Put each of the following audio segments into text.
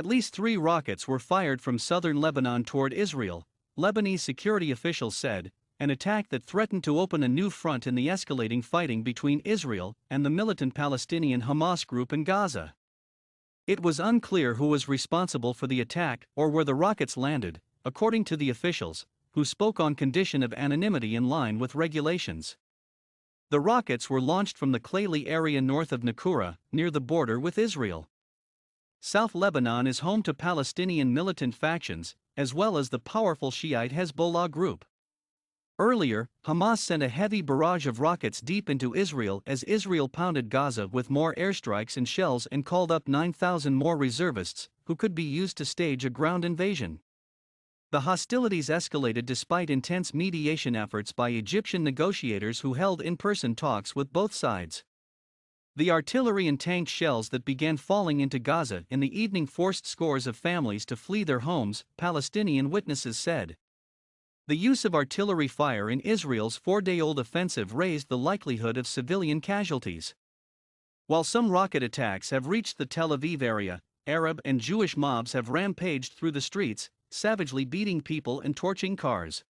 At least 3 rockets were fired from southern Lebanon toward Israel, Lebanese security officials said, an attack that threatened to open a new front in the escalating fighting between Israel and the militant Palestinian Hamas group in Gaza. It was unclear who was responsible for the attack or where the rockets landed, according to the officials, who spoke on condition of anonymity in line with regulations. The rockets were launched from the Qlayleh area north of Naqoura, near the border with Israel. South Lebanon is home to Palestinian militant factions, as well as the powerful Shiite Hezbollah group. Earlier, Hamas sent a heavy barrage of rockets deep into Israel as Israel pounded Gaza with more airstrikes and shells and called up 9,000 more reservists, who could be used to stage a ground invasion. The hostilities escalated despite intense mediation efforts by Egyptian negotiators who held in-person talks with both sides. The artillery and tank shells that began falling into Gaza in the evening forced scores of families to flee their homes, Palestinian witnesses said. The use of artillery fire in Israel's 4-day-old offensive raised the likelihood of civilian casualties. While some rocket attacks have reached the Tel Aviv area, Arab and Jewish mobs have rampaged through the streets, savagely beating people and torching cars.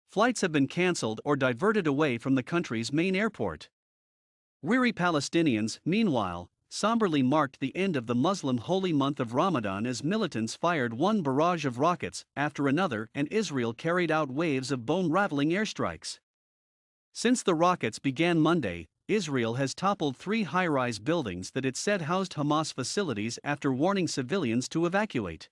Flights have been cancelled or diverted away from the country's main airport. Weary Palestinians, meanwhile, somberly marked the end of the Muslim holy month of Ramadan as militants fired one barrage of rockets after another and Israel carried out waves of bone-rattling airstrikes. Since the rockets began Monday, Israel has toppled 3 high-rise buildings that it said housed Hamas facilities after warning civilians to evacuate.